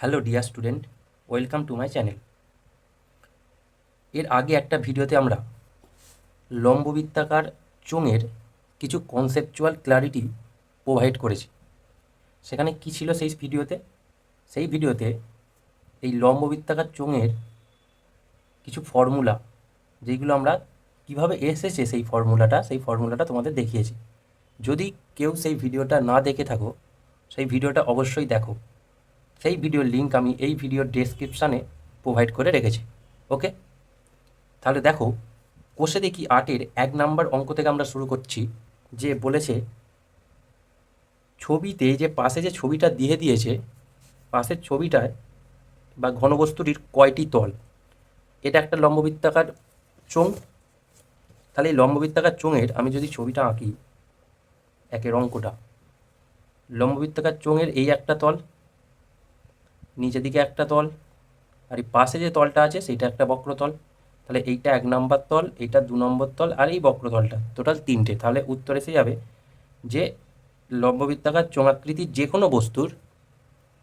Hello dear student, welcome to my channel. এর আগে একটা ভিডিওতে আমরা লম্ববৃত্তাকার চোঙের কিছু কনসেপচুয়াল ক্লারিটি প্রোভাইড করেছি। সেখানে কি ছিল সেই ভিডিওতে এই লম্ববৃত্তাকার চোঙের কিছু ফর্মুলা, যেইগুলো আমরা কিভাবে এসেছে সেই ফর্মুলাটা তোমাদের দেখিয়েছি। যদি কেউ সেই ভিডিওটা না দেখে থাকো, সেই ভিডিওটা অবশ্যই দেখো। সেই ভিডিওর লিঙ্ক আমি এই ভিডিওর ডেসক্রিপশানে প্রোভাইড করে রেখেছি। ওকে, তাহলে দেখো, কোষে দেখি 8-এর 1 নম্বর অঙ্ক থেকে আমরা শুরু করছি। যে বলেছে ছবিতে যে পাশে যে ছবিটা দিয়ে দিয়েছে, পাশের ছবিটায় বা ঘনবস্তুটির কয়টি তল। এটা একটা লম্ববৃত্তাকার চোঙ। তাহলে এই লম্ববৃত্তাকার চোঙের আমি যদি ছবিটা আঁকি, একের অঙ্কটা, লম্ববৃত্তাকার চোঙের এই একটা তল, নিচের দিকে একটা তল, আর এই পাশে যে তলটা আছে সেইটা একটা বক্রতল। তাহলে এইটা 1 নম্বর তল, এইটা 2 নম্বর তল, আর এই বক্রতলটা, টোটাল 3টে। তাহলে উত্তর এসে যাবে যে লম্ববৃত্তাকার চোঙাকৃতির যে কোনো বস্তুর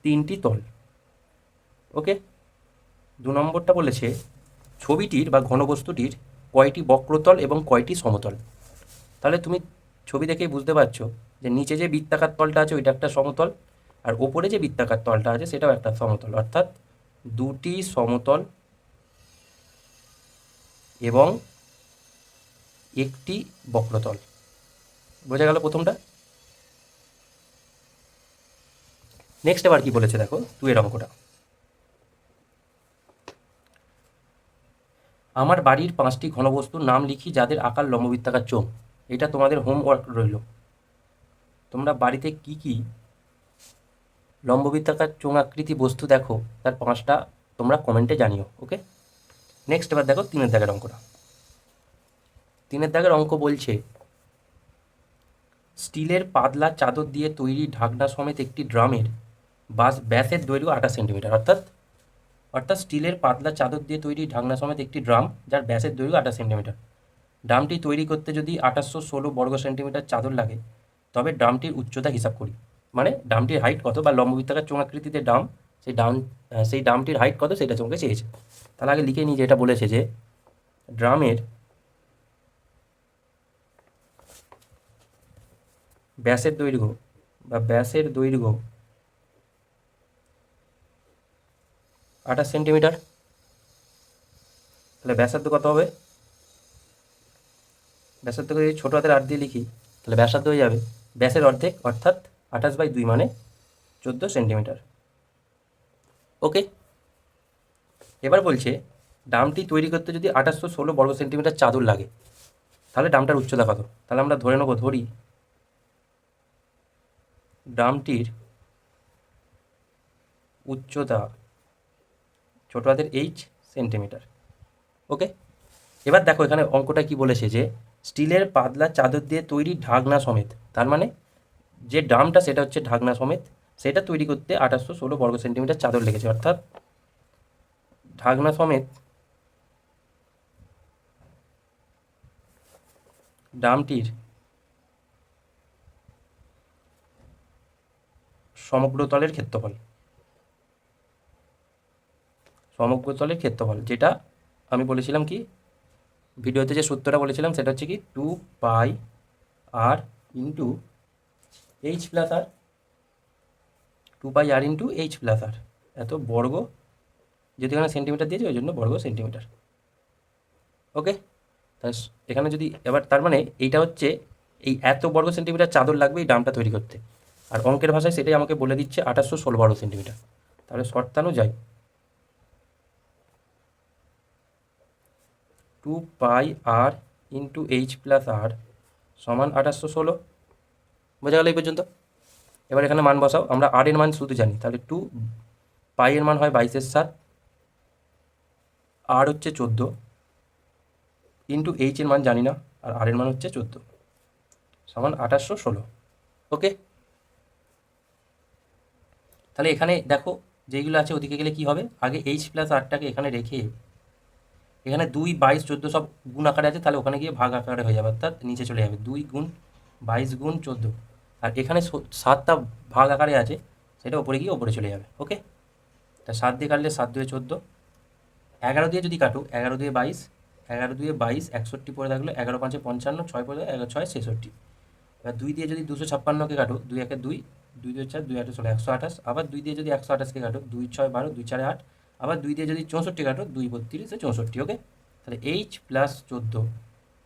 3টি তল। ওকে, 2 নম্বরটা বলেছে ছবিটির বা ঘনবস্তুটির কয়টি বক্রতল এবং কয়টি সমতল। তাহলে তুমি ছবি দেখেই বুঝতে পারছো যে নিচে যে বৃত্তাকার তলটা আছে ওইটা একটা সমতল, আর ওপরে যে বৃত্তাকার তলটা আছে সেটাও একটা সমতল, অর্থাৎ 2টি সমতল এবং একটি বক্রতল। বোঝা গেল প্রথমটা। নেক্সট এবার কি বলেছে দেখো, 2-এর অঙ্কটা। আমার বাড়ির 5টি ঘনবস্তুর নাম লিখি যাদের আকার লম্ববৃত্তাকার চোঙ। এটা তোমাদের হোমওয়ার্ক রইল। তোমরা বাড়িতে কি কি লম্ববৃত্তাকার চোঙাকৃতি বস্তু দেখো তার 5টা তোমরা কমেন্টে জানিও। ওকে, নেক্সট এবার দেখো 3-এর দাগের অঙ্কটা। 3-এর দাগের অঙ্ক বলছে স্টিলের পাতলা চাদর দিয়ে তৈরি ঢাকনা সমেত একটি ড্রামের ব্যাসের দৈর্ঘ্য 28 সেন্টিমিটার। অর্থাৎ স্টিলের পাতলা চাদর দিয়ে তৈরি ঢাকনা সমেত একটি ড্রাম যার ব্যাসের দৈর্ঘ্য 28 সেন্টিমিটার। ড্রামটি তৈরি করতে যদি 2816 বর্গ সেন্টিমিটার চাদর লাগে, তবে ড্রামটির উচ্চতা হিসাব করি। মানে ড্রামটির হাইট কত, বা লম্ববৃত্তাকার চোঙাকৃতিতে ড্রাম, সেই ড্রামটির হাইট কত সেটা তোমাকে চেয়েছে। তাহলে আগে লিখে নিই, যে এটা বলেছে যে ড্রামের ব্যাসের দৈর্ঘ্য 28 সেন্টিমিটার। তাহলে ব্যাসার্ধ কত হবে? ব্যাসার্ধকে যদি ছোটো হাতের 8 দিয়ে লিখি, তাহলে ব্যাসার্ধ হয়ে যাবে ব্যাসের অর্ধেক, অর্থাৎ 28/2 মানে 14 সেন্টিমিটার। ওকে, এবার বলছে ড্রামটি তৈরি করতে যদি 2816 বর্গ সেন্টিমিটার চাদর লাগে, তাহলে ড্রামটার উচ্চতা কত। তাহলে আমরা ধরি ড্রামটির উচ্চতা ছোটো হাতের h সেন্টিমিটার। ওকে, এবার দেখো এখানে অঙ্কটা কি বলেছে, যে স্টিলের পাতলা চাদর দিয়ে তৈরি ঢাকনা সমেত, তার মানে যে ড্রামটা সেটা হচ্ছে ঢাকনা সমেত, সেটা তৈরি করতে 2816 বর্গ সেন্টিমিটার চাদর লেগেছে। অর্থাৎ ঢাকনা সমেত ড্রামটির সমগ্রতলের ক্ষেত্রফল, যেটা আমি বলেছিলাম কি ভিডিওতে, যে সূত্রটা বলেছিলাম সেটা হচ্ছে কি 2πr ইন্টু এইচ প্লাস আর, 2πr ইন্টু এইচ প্লাস আর, এত বর্গ, যদি এখানে সেন্টিমিটার দিয়েছে ওই জন্য বর্গ সেন্টিমিটার। ওকে, তাহলে এখানে যদি এবার, তার মানে এইটা হচ্ছে এই এত বর্গ সেন্টিমিটার চাদর লাগবে এই ড্রামটা তৈরি করতে, আর অঙ্কের ভাষায় সেটাই আমাকে বলে দিচ্ছে 2816 বর্গ সেন্টিমিটার। তাহলে শর্তানুযায়ী 2πr ইন্টু এইচ প্লাস আর সমান 2816। বোঝা গেল এই পর্যন্ত? এবার এখানে মান বসাও, আমরা আর এর মান শুধু জানি, তাহলে 2π এর মান হয় 22/7, আর হচ্ছে 14, ইন্টু এইচ এর মান জানি না, আর আর এর মান হচ্ছে 14, সমান 2816। ওকে, তাহলে এখানে দেখো যেইগুলো আছে ওদিকে গেলে কি হবে, আগে এইচ প্লাস আরটাকে এখানে রেখে, এখানে 2, 22, 14 সব গুণ আকারে আছে, তাহলে ওখানে গিয়ে ভাগ আকারে হয়ে যাবে, অর্থাৎ নিচে চলে যাবে 2 গুণ 22 গুণ 14, আর এখানে 7টা ভাগ আকারে আছে, সেটা ওপরে গিয়ে ওপরে চলে যাবে। ওকে, তা 7 দিয়ে কাটলে 7 2 14, 11 দিয়ে যদি কাটো 11 2 22, 11 2 22, 61 পড়ে থাকলো, 11 5 55, 6 পড়ে 11 6 66। এবার 2 দিয়ে যদি 256কে কাটো, 2 1 2, 2 2 4, 2 8 16, 128। আবার 2 দিয়ে যদি 128কে কাটো, 2 6 12, 2 4 8। আবার 2 দিয়ে যদি 64 কাটো, 2 32 64। ওকে, তাহলে h প্লাস 14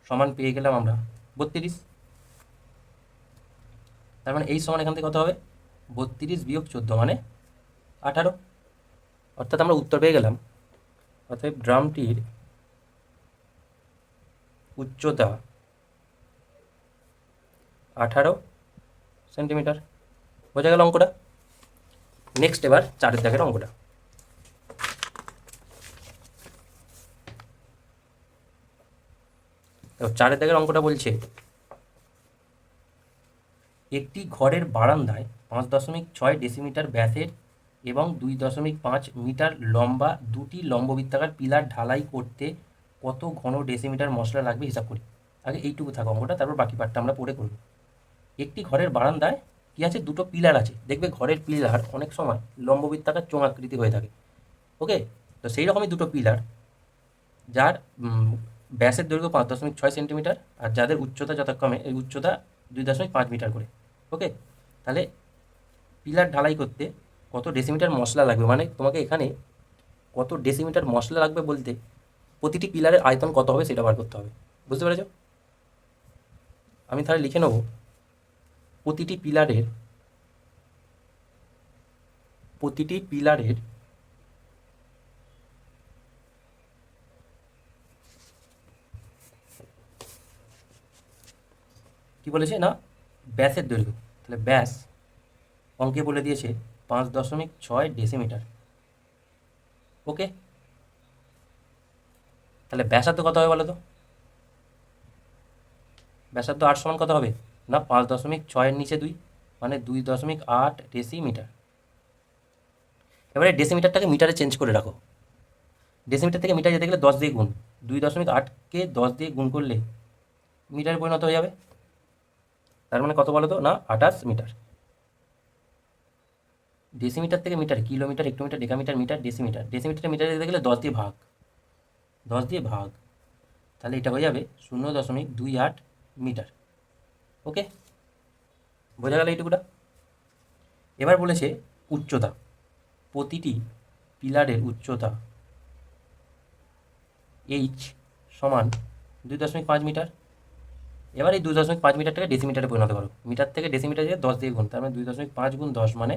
সমান পেয়ে গেলাম আমরা 32। তার মানে h সমান এখান থেকে কত হবে? 32 বিয়োগ 14 মানে 18। অর্থাৎ আমরা উত্তর পেয়ে গেলাম। অতএব ড্রামটির উচ্চতা 18 সেন্টিমিটার। বোঝা গেল অঙ্কটা? নেক্সট এবার 4 দাগের অঙ্কটা। এবার 4 দাগের অঙ্কটা বলছে, একটি ঘরের বারান্দায় 5.6 ডেসিমিটার ব্যাসের এবং 2.5 মিটার লম্বা দুটি লম্ববৃত্তাকার পিলার ঢালাই করতে কত ঘন ডেসিমিটার মশলা লাগবে হিসাব করি। আগে এইটুকু থাকো অঙ্কটা, তারপর বাকি পার্টটা আমরা পড়ে করব। একটি ঘরের বারান্দায় কী আছে? দুটো পিলার আছে। দেখবে ঘরের পিলার অনেক সময় লম্ববৃত্তাকার চোঙ আকৃতি হয়ে থাকে। ওকে, তো সেই রকমই দুটো পিলার, যার ব্যাসের দৈর্ঘ্য 5.6 সেন্টিমিটার আর যাদের উচ্চতা যথাক্রমে এই উচ্চতা 2.5 মিটার করে। ওকে, তাহলে পিলার ঢালাই করতে কত ডেসিমিটার মশলা লাগবে, মানে তোমাকে এখানে কত ডেসিমিটার মশলা লাগবে বলতে প্রতিটি পিলারের আয়তন কত হবে সেটা বার করতে হবে। বুঝতে পেরেছ? আমি তাহলে লিখে নেব, প্রতিটি পিলারের কি বলেছে না, ব্যাসের দৈর্ঘ্য। তাহলে ব্যাস অঙ্কে বলে দিয়েছে 5.6 ডেসিমিটার। ওকে, তাহলে ব্যাসার্ধ কত হবে বলো তো? ব্যাসার্ধ 8 সমান কত হবে না, 5.6-এর নিচে 2 মানে 2.8 ডেসিমিটার। এবারে ডেসিমিটারটাকে মিটারে চেঞ্জ করে রাখো। ডেসিমিটার থেকে মিটার যেতে গেলে 10 দিয়ে গুণ, 2.8কে 10 দিয়ে গুণ করলে মিটারে পরিণত হয়ে যাবে। তার মানে কত বলো তো না, 28 মিটার। ডেসিমিটার থেকে metre, kilometre, hectometre, decametre, metre, decimetre. ডেসিমিটারে মিটারে যেতে গেলে 10 দিয়ে ভাগ, 10 দিয়ে ভাগ, তাহলে এটা হয়ে যাবে 0.28 মিটার। ওকে, বোঝা গেল এইটুকুটা? এবার বলেছে উচ্চতা, প্রতিটি পিলারের উচ্চতা এইচ সমান 2.5 মিটার। এবার এই 2.5 মিটারটাকে ডেসিমিটারে পরিণত করো। মিটার থেকে ডেসিমিটার দিয়ে 10 দিয়ে গুণ, তার মানে 2.5 গুণ 10 মানে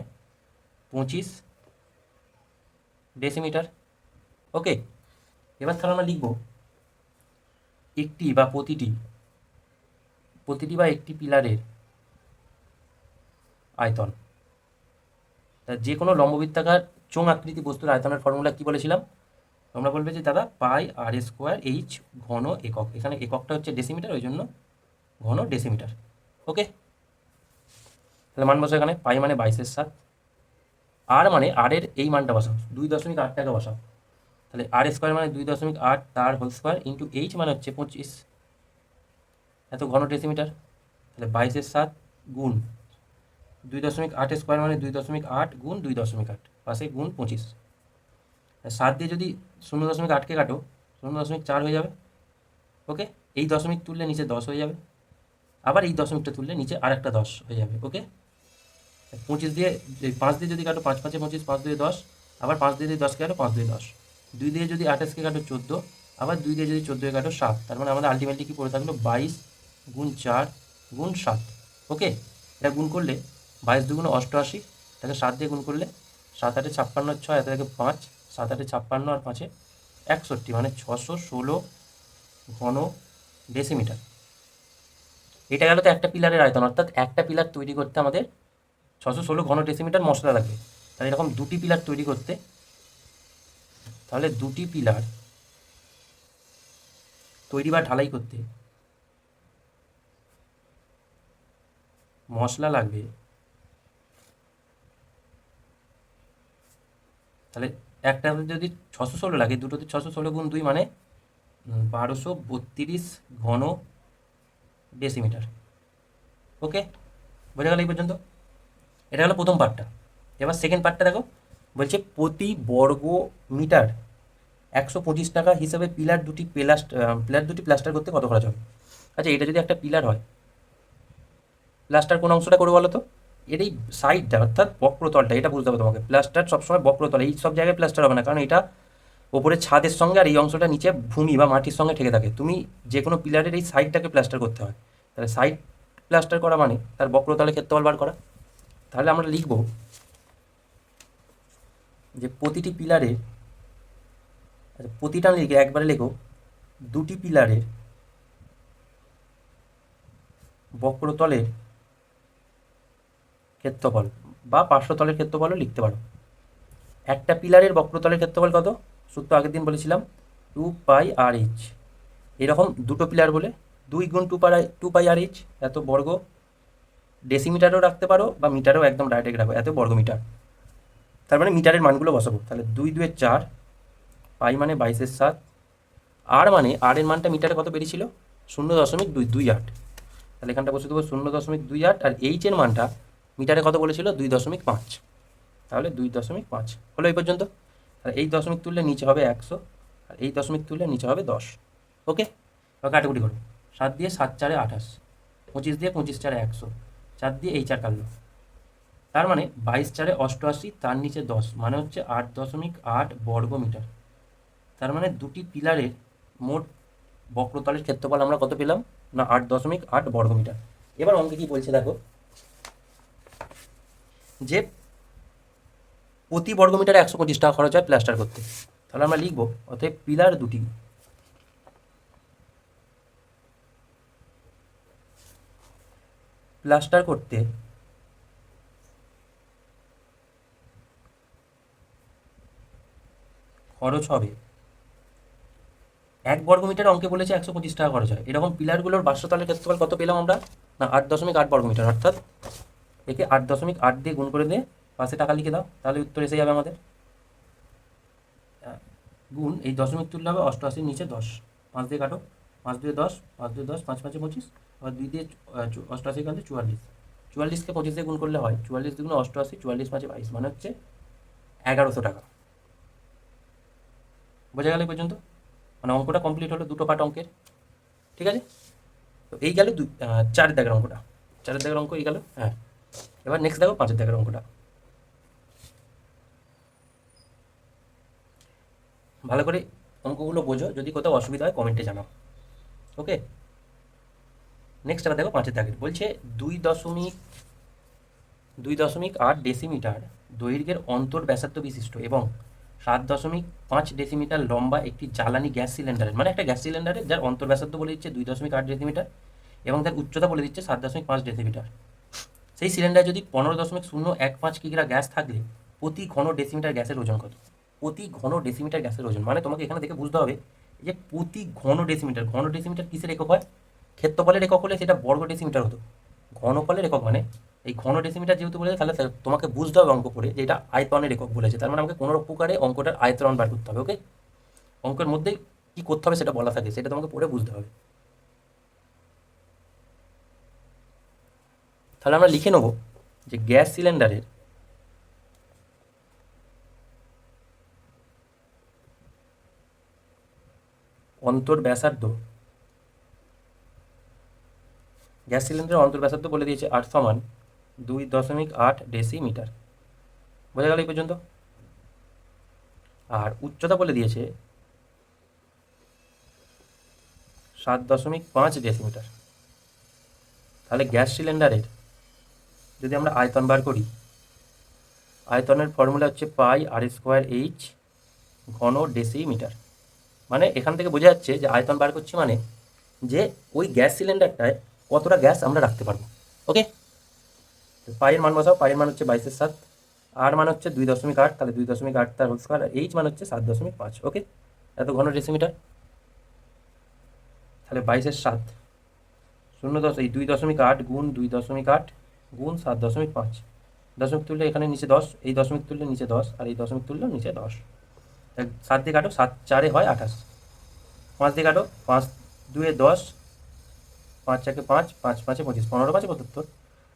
25 ডেসিমিটার। ওকে, এবার তাহলে আমরা লিখব একটি বা প্রতিটি বা একটি পিলারের আয়তন। তা যে কোনো লম্ববৃত্তাকার চোঙ আকৃতি বস্তুর আয়তনের ফর্মুলা কি বলেছিলাম? তোমরা বলবে যে দাদা পাই আর স্কোয়ার এইচ ঘন একক। এখানে এককটা হচ্ছে ডেসিমিটার, ওই জন্য ঘন ডেসিমিটার। ওকে, তাহলে মান বসাও এখানে। পাই মানে 22/7, আর মানে আর এর এই মানটা বসাও, 2.8টাকে বসাও। তাহলে আর স্কোয়ার মানে 2.8 তার হোল স্কোয়ার ইন্টু এইচ মানে হচ্ছে 25, এত ঘন ডেসিমিটার। তাহলে 22/7 গুণ 2.8 স্কোয়ার মানে 2.8 গুণ 2.8 পাশে গুণ 25। 7 দিয়ে যদি 0.8কে কাটো 0.4 হয়ে যাবে। ওকে, এই দশমিক তুললে নিচে 10 হয়ে যাবে, আবার এই দশমিকটা তুললে নিচে আর একটা 10 হয়ে যাবে। ওকে, 25 দিয়ে 5 দিয়ে যদি কাটো 5 5 25, 5 2 10, আবার 5 দিয়ে যদি 10কে কাটো 5 2 10, 2 দিয়ে যদি 28কে কাটো 14, আবার 2 দিয়ে যদি 14কে কাটো 7। তার মানে আমাদের আলটিমেটলি কী পড়ে থাকলো, 22 গুণ 4 গুণ 7। ওকে, এটা গুণ করলে 22 দুগুণ 88, তাকে 7 দিয়ে গুণ করলে 7 8 56, 6 এত থেকে 5, 7 8 56 আর 5 61, মানে 616 ঘন ডেসিমিটার। এটা গেল তো একটা পিলারের আয়তন, অর্থাৎ একটা পিলার তৈরি করতে আমাদের 616 ঘন ডেসিমিটার মশলা লাগবে। তাহলে এরকম দুটি পিলার তৈরি করতে, তাহলে দুটি পিলার তৈরি বা ঢালাই করতে মশলা লাগবে, তাহলে একটাতে যদি 616 লাগে, দুটোতে 616 গুণ 2 মানে 1232 ঘন ডেসিমিটার। ওকে, বোঝা গেল এই পর্যন্ত? এটা হলো প্রথম পার্টটা। এবার সেকেন্ড পার্টটা দেখো, বলছে প্রতি বর্গ মিটার 125 টাকা হিসাবে পিলার দুটি প্লাস্টার করতে কত খরচ হবে? আচ্ছা, এটা যদি একটা পিলার হয়, প্লাস্টার কোন অংশটা করবো বলো তো? এর এই সাইডটা অর্থাৎ বক্রতলটা, এটা বুঝতে হবে তোমাকে। প্লাস্টার সবসময় বক্রতল, এই সব জায়গায় প্লাস্টার হবে না, কারণ এটা ওপরে ছাদের সঙ্গে আর এই অংশটা নিচে ভূমি বা মাটির সঙ্গে ঠেকে থাকে। তুমি যে কোনো পিলারের এই সাইডটাকে প্লাস্টার করতে হয়। তাহলে সাইড প্লাস্টার করা মানে তার বক্রতলে ক্ষেত্রফল বার করা। তাহলে আমরা লিখব যে প্রতিটি পিলারের, আচ্ছা প্রতিটা লিখে একবারে লেখো, দুটি পিলারের বক্রতলের ক্ষেত্রফল বা পার্শ্বতলের ক্ষেত্রফলও লিখতে পারো। একটা পিলারের বক্রতলের ক্ষেত্রফল কত? সূত্র আগের দিন বলেছিলাম, 2πr/h। এরকম দুটো পিলার বলে 2 × 2πr/h, এত বর্গ। ডেসিমিটারও রাখতে পারো বা মিটারও একদম ডাইরেক্ট রাখো, এত বর্গ মিটার। তার মানে মিটারের মানগুলো বসাবো। তাহলে 2×2=4, পাই মানে 22/7, আর মানে আর এর মানটা মিটারে কত বেরিয়েছিল? 0.228। তাহলে এখানটা বসে দেবো 0.28, আর এইচ এর মানটা মিটারে কত বলেছিল? 2.5। তাহলে 2.5 হলো এই পর্যন্ত। আর এই দশমিক তুললে নিচে হবে 100, আর এই দশমিক তুললে নিচে হবে 10। ওকে, এবার কাটাকুটি করো। 7 দিয়ে 7×4 28, 25 দিয়ে 25×4 100, 4 দিয়ে এই 4 কাটলো। তার মানে 22×4 88, তার নিচে 10, মানে হচ্ছে 8.8 বর্গ মিটার। তার মানে দুটি পিলারের মোট বক্রতলের ক্ষেত্রফল আমরা কত পেলাম? না 8.8 বর্গ মিটার। এবার অঙ্কে কি বলছে দেখো, যে প্রতি বর্গমিটারে 125 টাকা খরচ হয় প্লাস্টার করতে। তাহলে আমরা লিখব অতএব পিলার দুটি প্লাস্টার করতে খরচ হবে, 1 বর্গমিটার অঙ্কে বলেছে 125 টাকা খরচ হয়। এরকম পিলারগুলোর বাস্যতলের ক্ষেত্রফল কত পেলাম আমরা? না 8.8 বর্গমিটার। অর্থাৎ একে 8.8 দিয়ে গুণ করে দিয়ে পাশে টাকা লিখে দাও, তাহলে উত্তর এসে যাবে আমাদের। গুণ এই দশমিক তুললে হবে 88, নিচে 10, 5 দিয়ে কাটো, 5 দিয়ে 10, 5 দিয়ে 10, 5 5 25, আবার 2 দিয়ে 88 কাটলে 44, 44কে 25 দিয়ে গুণ করলে হয় 44 দুগুণে 88, 44 5 22, মানে হচ্ছে 1100 টাকা। বোঝা গেল এই পর্যন্ত? মানে অঙ্কটা কমপ্লিট হলো, দুটো পার্ট অঙ্কের। ঠিক আছে, তো এই গেল 4 দাগের অঙ্কটা। 4 দাগের অঙ্ক এই গেল। হ্যাঁ, এবার নেক্সট দেখো 5 দাগের অঙ্কটা। ভালো করে অঙ্কগুলো বোঝো, যদি কোথাও অসুবিধা হয় কমেন্টে জানাও। ওকে, নেক্সট এটা দেখো 5 দাগের। বলছে 2.8 ডেসিমিটার দৈর্ঘ্যের অন্তর ব্যাসার্ধ বিশিষ্ট এবং 7.5 ডেসিমিটার লম্বা একটি জ্বালানি গ্যাস সিলিন্ডারের, মানে একটা গ্যাস সিলিন্ডারের যার অন্তর ব্যাসার্ধ বলে দিচ্ছে 2.8 ডেসিমিটার এবং তার উচ্চতা বলে দিচ্ছে 7.5 ডেসিমিটার। সেই সিলিন্ডার যদি 15.015 কিগ্রা গ্যাস থাকলে প্রতি ঘন ডেসিমিটার গ্যাসের ওজন কত? প্রতি ঘন ডেসিমিটার গ্যাসের ওজন মানে তোমাকে এখানে দেখে বুঝতে হবে যে প্রতি ঘন ডেসিমিটার, ঘন ডেসিমিটার কিসের একক হয়? ক্ষেত্রফলের একক হলে সেটা বর্গ ডেসিমিটার হতো। ঘনফলের একক মানে এই ঘন ডেসিমিটার যেহেতু বলেছে, তাহলে তোমাকে বুঝতে হবে অঙ্ক করে যে এটা আয়তনের একক বলেছে। তার মানে আমাকে কোনো প্রকারে অঙ্কটার আয়তন বার করতে হবে। ওকে, অঙ্কের মধ্যেই কী করতে হবে সেটা বলা থাকে, সেটা তোমাকে পড়ে বুঝতে হবে। তাহলে আমরা লিখে নেব যে গ্যাস সিলিন্ডারের অন্তর ব্যাসার্ধ, গ্যাস সিলিন্ডারের অন্তর ব্যাসার্ধ বলে দিয়েছে 8 সমান 2.8 ডেসিমিটার। বোঝা গেল এই পর্যন্ত? আর উচ্চতা বলে দিয়েছে 7.5 ডেসিমিটার। তাহলে গ্যাস সিলিন্ডারের যদি আমরা আয়তন বার করি, আয়তনের ফর্মুলা হচ্ছে πr²h ঘন ডেসিমিটার। মানে এখান থেকে বোঝা যাচ্ছে যে আয়তন বার করছি মানে যে ওই গ্যাস সিলিন্ডারটায় কতটা গ্যাস আমরা রাখতে পারবো। ওকে, পায়ের মান বসাও। পায়ের মান হচ্ছে 22/7, আর মান হচ্ছে 2.8, তাহলে 2.8 তার হোল স্কয়ার, আর এইচ মান হচ্ছে 7.5। ওকে, এত ঘন ডেসিমিটার। তাহলে 22/7 এই 2.8 গুণ 2.8 গুণ 7.5, দশমিক তুললে এখানে নিচে 10, এই দশমিক তুললে নিচে 10, আর এই দশমিক তুললে নিচে 10। 7 দিয়ে কাটো, 7×4 হয় 28, 5 দিয়ে কাটো, 5×2 10, 5×1 5, 5×5 25, 15×5 75।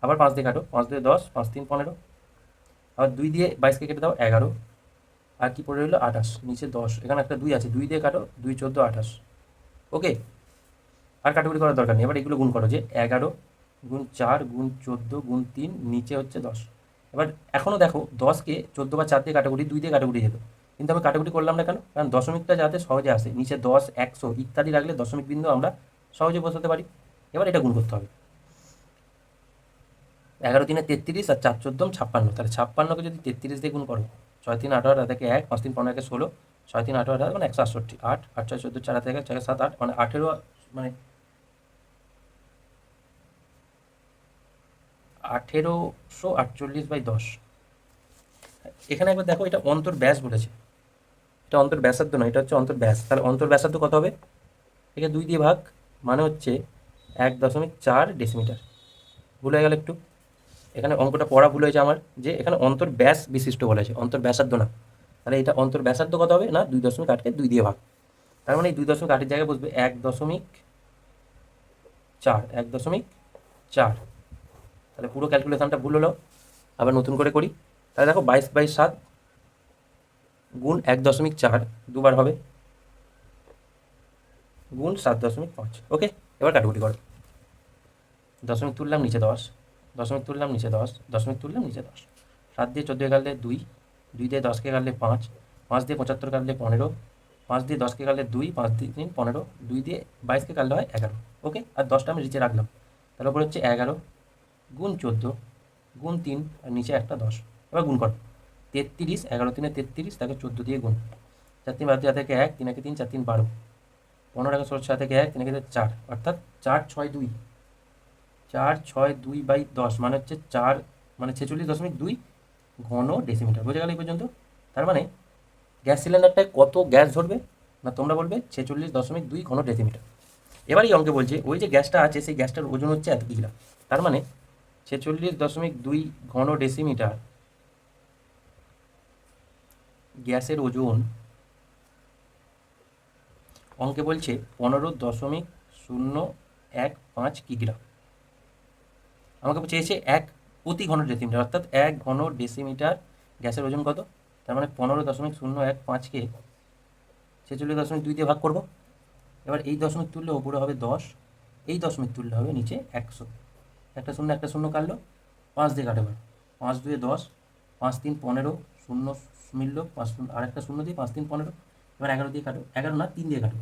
আবার 5 দিয়ে কাটো, 5×2 10, 5×3 15। আবার 2 দিয়ে 22কে কেটে দাও 11, আর কি পড়ে রইলো 28, নিচে 10, এখানে একটা 2 আছে, 2 দিয়ে কাটো, 2 14 28। ওকে, আর কাটাকুটি করার দরকার নেই। এবার এগুলো গুণ করো, যে 11 গুণ 4 গুণ 14 গুণ 3, নিচে হচ্ছে 10। এবার এখনও দেখো 10কে 14 বা 4 দিয়ে কাটাকুটি, 2 দিয়ে কাটাকুটি যেত, কিন্তু আমি কাটাকুটি করলাম না কেন? কারণ দশমিকটা যাতে সহজে আসে, নিচে 10 100 ইত্যাদি রাখলে দশমিক বিন্দু আমরা সহজে বসাতে পারি। এবার এটা গুণ করতে হবে, 11 3 33 আর 4 14 56, তাহলে 56কে যদি 33 দিয়ে গুণ করো, 6 3 18 থেকে 1, 5 3 15 16, 6 3 18 মানে 168, 8 8 6 14 4 থেকে 4 7 8 মানে 18, মানে 1848/10। এখানে একবার দেখো, এটা অন্তর ব্যাস বলেছে, এটা অন্তর ব্যাসার্ধ নয়, এটা হচ্ছে অন্তর ব্যাস। তাহলে অন্তর ব্যাসার্ধ কত হবে? একে 2 দিয়ে ভাগ, মানে হচ্ছে 1.4 ডেসিমিটার। ভুল হয়ে গেল একটু, এখানে অঙ্কটা পড়া ভুল হয়েছে আমার, যে এখানে অন্তর ব্যাস বিশিষ্ট বলেছে, অন্তর ব্যাসার্ধ না। তাহলে এটা অন্তর ব্যাসার্ধ কত হবে না, 2.8কে 2 দিয়ে ভাগ, তার মানে এই 2.8-এর জায়গায় বসবে 1.4, 1.4। তাহলে পুরো ক্যালকুলেশনটা ভুল হলো, আবার নতুন করে করি। তাহলে দেখো 22/7 গুণ 1.4 দুবার হবে, গুণ 7.5। ওকে, এবার কাটাকুটি করো, দশমিক তুললাম নিচে 10, দশমিক তুললাম নিচে 10, দশমিক তুললাম নিচে 10। 7 দিয়ে 14 কাটলে 2, 2 দিয়ে 10কে কাটলে 5, 5 দিয়ে 75 কাটলে 15, 5 দিয়ে 10কে কাটলে 2, 5 দিয়ে 3 15, 2 দিয়ে 22কে কাটলে হয় 11। ওকে, আর 10টা আমি নিচে রাখলাম, তাহলে উপরে হচ্ছে 11 গুণ 14 গুণ 3, আর নিচে একটা 10। এবার গুণ করো, 33, 11 3 33, তাকে 14 দিয়ে গুণ, 4 3 12 থেকে 1, 3 1 3, 4 3 12, 15 16 থেকে 1, 3 4, অর্থাৎ 4 6 2, 4 6 2/10, মানে হচ্ছে 4, মানে 46.2 ঘন ডেসিমিটার। বোঝা গেল এই পর্যন্ত? তার মানে গ্যাস সিলিন্ডারটায় কত গ্যাস ধরবে না, তোমরা বলবে 46.2 ঘন ডেসিমিটার। এবার এই অঙ্কে বলছে, ওই যে গ্যাসটা আছে সেই গ্যাসটার ওজন হচ্ছে এত কিগ্রা, তার মানে 46.2 ঘন ডেসিমিটার গ্যাসের ওজন অঙ্কে বলছে 15.015 কিগ্রা। আমাকে চেয়েছে 1 প্রতি ঘন ডেসিমিটার, অর্থাৎ 1 ঘন ডেসিমিটার গ্যাসের ওজন কত, তার মানে 15.015কে 46.2 দিয়ে ভাগ করবো। এবার এই দশমিক তুললে ওপরে হবে 10, এই দশমিক তুললে হবে নিচে 100, একটা শূন্য কাটলো, 5 দিয়ে কাটে, এবার 5 2 10, 5 3 15, শূন্য মিলল, 5 আর একটা শূন্য দিয়ে 5 3 15, এবার 11 দিয়ে কাটো, 11 না 3 দিয়ে কাটো,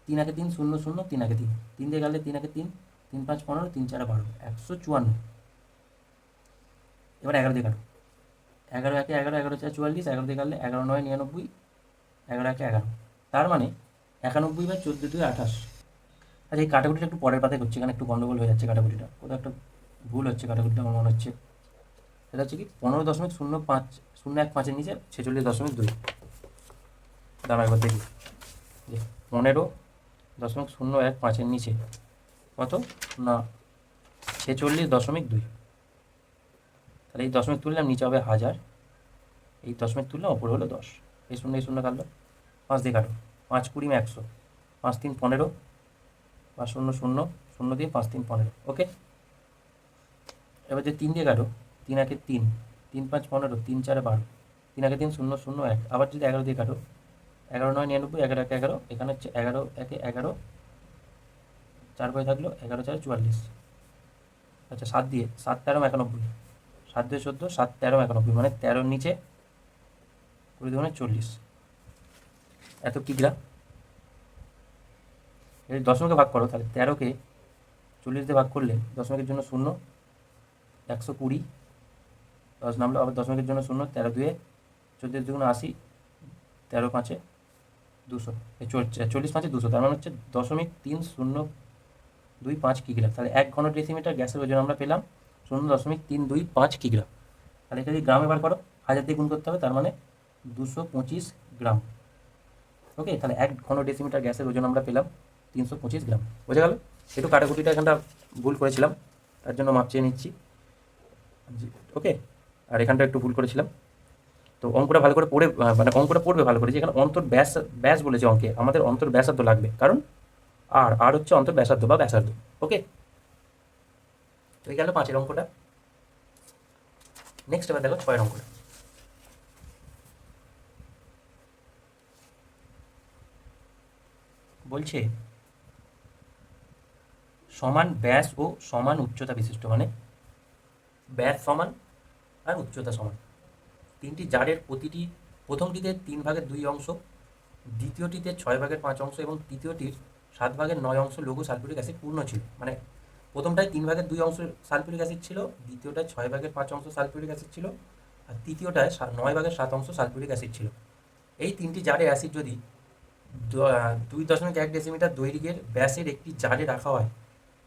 3 1 3 0 0, 3 1 3, 3 দিয়ে কাটলে 3 1 3, 3 5 15, 3 4 12, 154। এবার 11 দিয়ে কাটো, 11 1 11, 11 4 44, 11 দিয়ে কাটলে 11 9 99, 11 1 11, তার মানে 91/14 28। আচ্ছা, এই কাটাকুটিটা একটু পরের পাতায় করছি, এখানে একটু গন্ডগোল হয়ে যাচ্ছে, কাটাকুটিটা কোথাও একটা ভুল হচ্ছে, কাটাকুটিটা আমার মনে হচ্ছে। সেটা হচ্ছে কি 15.05 নিচে 46.2, দাঁড়া একবার দেখি, যে 15.015 নিচে কত না 46.2, তাহলে এই দশমিক তুললাম নিচে হবে 1000, এই দশমিক তুললাম ওপরে হলো 10, এই শূন্য কাটলো, 5 দিয়ে কাটো, 5 20 100, 5 3 15, 5 0 0 0 দিয়ে 5 3 15। ওকে, এবার যে 3 দিয়ে কাটো, 3 1 3, 3 5 15, 3 4 12, 3 1 3 0 0 1, আবার যদি 11 দিয়ে কাটো, 11 9 99, 11 1 11, এখানে হচ্ছে 11 1 11, 4 বই থাকলো, 11 4 44। আচ্ছা, 7 দিয়ে 7 13 91, 7 দিয়ে 14, 7 13 91, মানে 13 নিচে 20 দুগুণে 40, এত কিগ্রা। এই দশমিকে ভাগ করো, তাহলে 13কে 40 দিয়ে ভাগ করলে দশমিকের জন্য 0, 120, 10 নামলো, আবার দশমিকের জন্য 0, 13 2, 14 দুগুণে 80, 13 5 200, 40 5 200, তার মানে হচ্ছে 0.3025 কিগ্রা। তাহলে 1 ঘন ডেসিমিটার গ্যাসের ওজন আমরা পেলাম 0.325 কিগ্রা। তাহলে এটা যদি গ্রামে বার করো, 1000 দিয়ে গুণ করতে হবে, তার মানে 225 গ্রাম। ওকে, তাহলে 1 ঘন ডেসিমিটার গ্যাসের ওজন আমরা পেলাম 325 গ্রাম। বোঝা গেল? একটু কাটাকুটিটা এখানটা ভুল করেছিলাম, তার জন্য মাপ চেয়ে নিচ্ছি। ওকে, আর এখানটা একটু ভুল করেছিলাম। তো অঙ্কটা ভালো করে পড়ে, মানে অঙ্কটা পড়বে ভালো করে, যে এখানে অন্তর ব্যাস ব্যাস বলেছে অঙ্কে, আমাদের অন্তর ব্যাসার্ধ লাগবে, কারণ আর হচ্ছে অন্তর ব্যাসার্ধ বা ব্যাসার্ধ। ওকে, তো এই গেল 5-এর অঙ্কটা। নেক্সট এবার দেখো 6 অঙ্কটা। বলছে সমান ব্যাস ও সমান উচ্চতা বিশিষ্ট, মানে ব্যাস সমান আর উচ্চতা সমান তিনটি জারের প্রতিটি প্রথমটিতে 3/2 অংশ, দ্বিতীয়টিতে 6/5 অংশ এবং তৃতীয়টির 7/9 অংশ লঘু সালফিউরিক অ্যাসিড পূর্ণ ছিল। মানে প্রথমটায় 3/2 অংশ সালফিউরিক অ্যাসিড ছিল, দ্বিতীয়টায় 6/5 অংশ সালফিউরিক অ্যাসিড ছিল, আর তৃতীয়টায় 9/7 অংশ সালফিউরিক অ্যাসিড ছিল। এই তিনটি জারে অ্যাসিড যদি 2.1 ডেসিমিটার দৈর্ঘ্যের ব্যাসের একটি জারে রাখা হয়,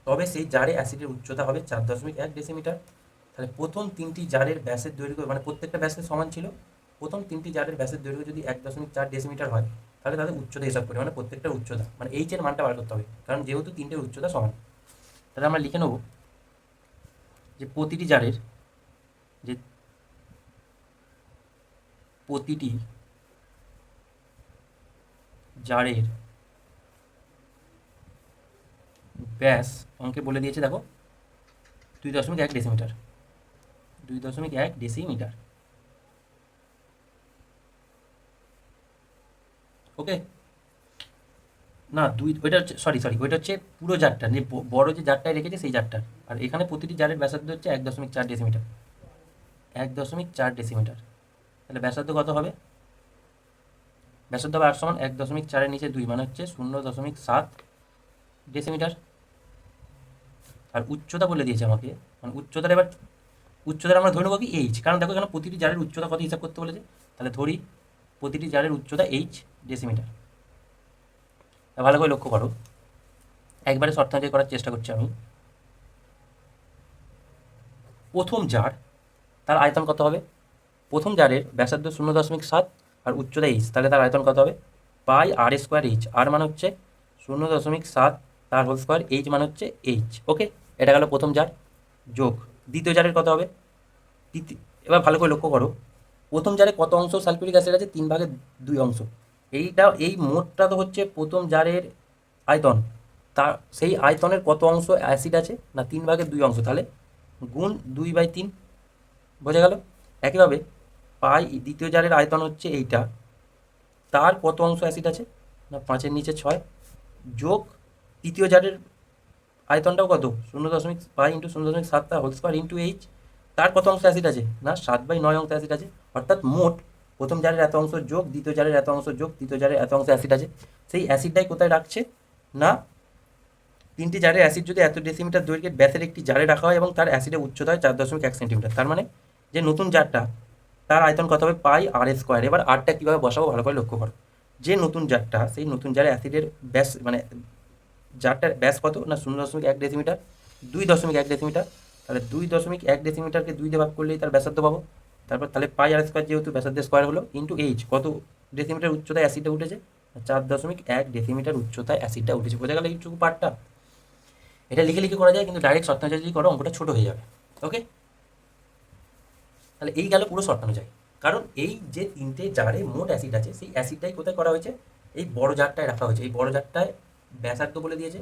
তবে সেই জারে অ্যাসিডের উচ্চতা হবে 4.1 ডেসিমিটার। তাহলে প্রথম তিনটি জারের ব্যাসের দৈর্ঘ্য, মানে প্রত্যেকটা ব্যাসের সমান ছিল, প্রথম তিনটি জারের ব্যাসের দৈর্ঘ্য যদি 1.4 ডেসিমিটার হয়, তাহলে তাদের উচ্চতা হিসাব করি, মানে প্রত্যেকটার উচ্চতা, মানে এইচ এর মানটা বার করতে হবে, কারণ যেহেতু তিনটের উচ্চতা সমান। তাহলে আমরা লিখে নেব যে প্রতিটি জারের ব্যাস অঙ্কে বলে দিয়েছে, দেখো 2.1 ডেসিমিটার, 2.1 ডেসিমিটার। ওকে, না ওইটা হচ্ছে ওইটা হচ্ছে পুরো জারটা, যে বড় যে জারটায় রেখেছে সেই জারটার। আর এখানে প্রতিটি জারের ব্যাসার্ধ হচ্ছে 1.4 ডেসিমিটার, 1.4 ডেসিমিটার। তাহলে ব্যাসার্ধ কত হবে? ব্যাসার্ধ হবে আর সমান 1.4-এর নিচে 2, মানে হচ্ছে 0.7 ডেসিমিটার। আর উচ্চতা বলে দিয়েছে আমাকে, মানে উচ্চতার আমরা ধরে নেবো কি এইচ, কারণ দেখো এখানে প্রতিটি জারের উচ্চতা কত হিসাব করতে বলেছে। তাহলে ধরি প্রতিটি জারের উচ্চতা এইচ ডেসিমিটার। ভালো করে লক্ষ্য করো, একবারে শর্তানুযায়ী করার চেষ্টা করছি আমি। প্রথম জার, তার আয়তন কত হবে? প্রথম জারের ব্যাসার্ধ 0.7 আর উচ্চতা এইচ, তাহলে তার আয়তন কত হবে? পাই আর স্কোয়ার এইচ। আর মানে হচ্ছে 0.7 তার হোল স্কোয়ার, এইচ মানে হচ্ছে এইচ। ওকে, এটা গেল প্রথম জার। যোগ দ্বিতীয় জারের কত হবে? এবার ভালো করে লক্ষ্য করো, প্রথম জারে কত অংশ সালফিউরিক অ্যাসিড আছে? 3/2 অংশ। এই মোটটা তো হচ্ছে প্রথম জারের আয়তন, তা সেই আয়তনের কত অংশ অ্যাসিড আছে? না 3/2 অংশ, তাহলে গুণ 2/3, বোঝা গেল? একইভাবে পাই দ্বিতীয় জারের আয়তন হচ্ছে এইটা, তার কত অংশ অ্যাসিড আছে? না 5-এর নিচে 6, যোগ তৃতীয় জারের আয়তনটাও কত? 0.5 ইন্টু 0.7 তার হোল স্কোয়ার ইন্টু এইচ, তার কত অংশ অ্যাসিড আছে? না 7/9 অংশ অ্যাসিড আছে। অর্থাৎ মোট প্রথম জারের এত অংশ যোগ দ্বিতীয় জারের এত অংশ যোগ তৃতীয় জারের এত অংশ অ্যাসিড আছে। সেই অ্যাসিডটাই কোথায় রাখছে? না তিনটি জারের অ্যাসিড যদি এত ডেসিমিটার দৈর্ঘ্যের ব্যাসের একটি জারে রাখা হয় এবং তার অ্যাসিডের উচ্চতা হয় 4.1 সেন্টিমিটার, তার মানে যে নতুন জারটা, তার আয়তন কত হবে? পাই আর স্কোয়ার। এবার আরটা কীভাবে বসাবো ভালো করে লক্ষ্য করো, যে নতুন জারটা, সেই নতুন জারে অ্যাসিডের ব্যাস, মানে জারটার ব্যাস কত? না 0.1 ডেসিমিটার, 2.1 ডেসিমিটার। তাহলে 2.1 ডেসিমিটারকে 2 দিয়ে ভাগ করলেই তার ব্যাসার্ধ পাবো। তারপর তাহলে পাই আর স্কোয়ার, যেহেতু ব্যাসার্ধের স্কোয়ার হলো, ইন্টু এইচ, কত ডেসিমিটার উচ্চতায় অ্যাসিডটা উঠেছে? 4.1 ডেসিমিটার উচ্চতায় অ্যাসিডটা উঠেছে। বোঝা গেল এইটুকু পার্টটা? এটা লিখে লিখে করা যায়, কিন্তু ডাইরেক্ট শর্তানুযায়ী যদি করো অঙ্কটা ছোটো হয়ে যাবে। ওকে, তাহলে এই গেল পুরো শর্তানুযায়ী। কারণ এই যে তিনটে জারে মোট অ্যাসিড আছে, সেই অ্যাসিডটাই কোথায় করা হয়েছে? এই বড় জারটায় রাখা হয়েছে। এই বড় জারটায় ব্যাসার্ধ বলে দিয়েছে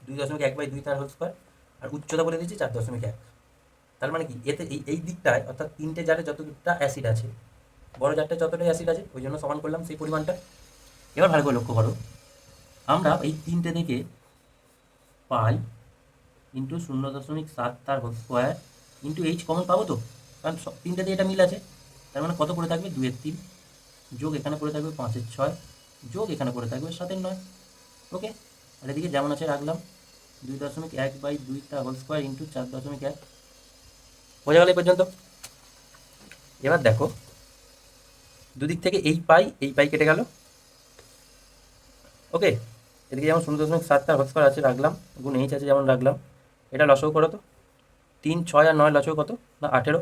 2.1/2 তার হোল স্কোয়ার, আর উচ্চতা বলে দিয়েছে 4.1। তার মানে কি, এতে এই দিকটায়, অর্থাৎ তিনটে জারে যতটা অ্যাসিড আছে, বড় জারটায় যতটা অ্যাসিড আছে, ওই জন্য সমান করলাম সেই পরিমাণটা। এবার ভালো করে লক্ষ্য করো, আমরা এই তিনটে থেকে পাই ইন্টু 0.7 তার whole square into H common পাবো তো, কারণ তিনটে দিয়ে এটা মিল আছে। তার মানে কত করে থাকবে? 2/3, যোগ এখানে করে থাকবে 5/6, যোগ এখানে করে থাকবে 7/9। ওকে, আর এদিকে যেমন আছে রাখলাম 2.1/2 তার হোল স্কোয়ার ইন্টু 4.1। বোঝা গেল এই পর্যন্ত? এবার দেখো, দুদিক থেকে এই পাই কেটে গেল। ওকে, এদিকে যেমন 0.7 তার হোল স্কোয়ার আছে রাখলাম, গুণ এইচ আছে যেমন রাখলাম। এটা লসও করো তো, 3, 6 আর 9 লসও কত? না 18,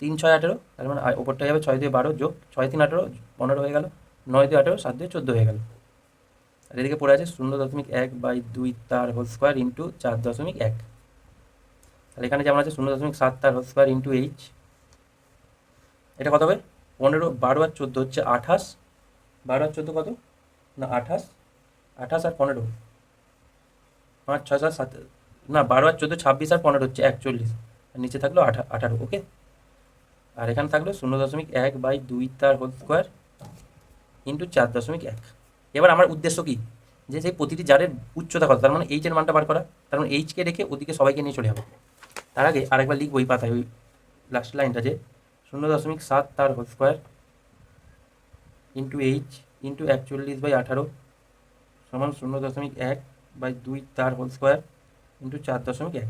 3, 6, 18, তার মানে ওপরটা যাবে 6 দিয়ে 12, যোগ 6, 3, 18, 15 হয়ে গেল, 9 দিয়ে 18, 7 দিয়ে 14 হয়ে গেল। আর এদিকে পড়ে আছে 0.1/2 তার হোল স্কোয়ার ইন্টু 4.1। তাহলে এখানে যেমন আছে 0.7 তার হোল স্কোয়ার ইন্টু এইচ, এটা কত হবে? 15, 12 আর 14 হচ্ছে 28, 12 আর 14 কত? না 28, 28 আর 15, 5, 6, 7, 7, না 12 আর 14 26 আর 15 হচ্ছে 41, আর নিচে থাকলো 18। ওকে, আর এখানে থাকলো 0.1/2 তার হোল স্কোয়ার ইন্টু 4.1। এবার আমার উদ্দেশ্য কি, যে সেই প্রতিটি জারের উচ্চতা কত, তার মানে এইচের মানটা বার করা। তার মানে এইচকে রেখে ওদিকে সবাইকে নিয়ে চলে যাবো। তার আগে আরেকবার লিখবো ওই পাতায়, ওই লাস্ট লাইনটা, যে 0.7 তার whole square into H into 41/18 সমান 0.1/2 তার হোল স্কোয়ার ইন্টু 4.1।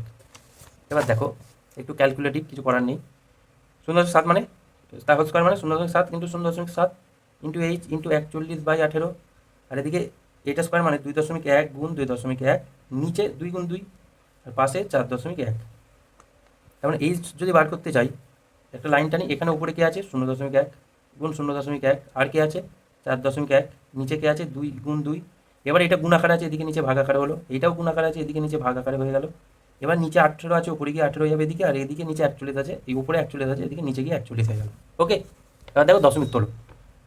এবার দেখো একটু ক্যালকুলেটিভ, কিছু করার নেই। 0.7 মানে তার হোল স্কোয়ার মানে 0.7 ইন্টু 0.7 ইন্টু এইচ ইন্টু 41/18, আর এদিকে এটা স্কোয়ার মানে 2.1 গুণ 2.1, নিচে 2 গুণ 2 আর পাশে 4.1। তার এইচ যদি বার করতে চাই, একটা লাইন টানি, এখানে উপরে কে আছে 0.1 গুণ 0.1, আর কে আছে 4.1, নিচে কে আছে 2 গুণ 2। এবার এটা গুণ আকারে আছে, এদিকে নিচে ভাগ আকারে হলো, এটাও গুণ আকারে আছে, এদিকে নিচে ভাগ আকারে হয়ে গেল। এবার নিচে 18 আছে, উপরে গিয়ে 18 হয়ে যাবে এদিকে, আর এদিকে নিচে 41 আছে, এই উপরে 41 আছে, এদিকে নিচে গিয়ে 41 হয়ে গেল। ওকে, এবার দেখো দশমিক তোলো,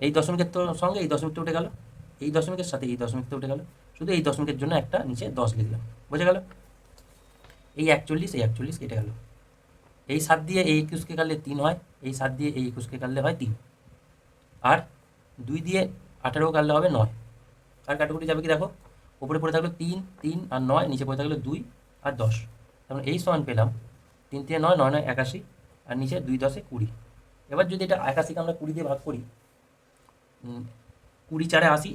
এই দশমিকের সঙ্গে এই দশমিকটা উঠে গেল, এই দশমিকের সাথে এই দশমিকটা উঠে গেল, শুধু এই দশমিকের জন্য একটা নিচে 10 লিখলাম, বুঝে গেল। এই 41 কেটে গেল, এই 7 দিয়ে এই 21কে কাটলে 3 হয়, এই 7 দিয়ে এই 21কে কাটলে হয় 3, আর 2 দিয়ে 18 কাটলে হবে 9। আর কাটাকুটি যাবে কি দেখো, উপরে পড়ে থাকলো 3 3 আর 9, নিচে পড়ে থাকলো 2 আর 10। তারপরে এই সমান পেলাম 3 3 9 9 9 81, আর নিচে 2 10 20। এবার যদি এটা 81কে আমরা 20 দিয়ে ভাগ করি, 20 4 80,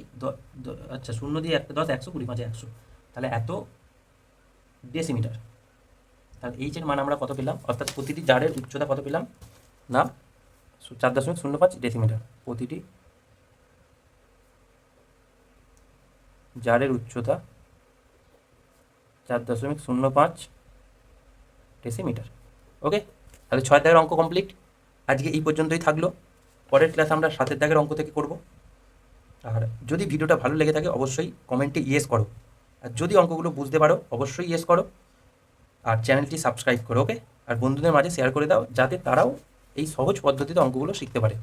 আচ্ছা 0 দিয়ে একটা 10, 100, 20 5 100, তাহলে এত ডেসিমিটার। তাহলে এইচের মান আমরা কত পেলাম, অর্থাৎ প্রতিটি জারের উচ্চতা কত পেলাম না 4.05 ডেসিমিটার। প্রতিটি জারের উচ্চতা 4.05 ডেসিমিটার। ওকে, তাহলে 6 দাগের অঙ্ক কমপ্লিট। আজকে এই পর্যন্তই থাকলো, পরের ক্লাস আমরা 7 দাগের অঙ্ক থেকে করব। আর যদি ভিডিওটা ভালো লেগে থাকে অবশ্যই কমেন্টে ইয়েস করো, আর যদি অঙ্কগুলো বুঝতে পারো অবশ্যই ইয়েস করো, আর চ্যানেলটি সাবস্ক্রাইব করো। ওকে, আর বন্ধুদের মাঝে শেয়ার করে দাও, যাতে তারাও এই সহজ পদ্ধতিতে অঙ্কগুলো শিখতে পারে।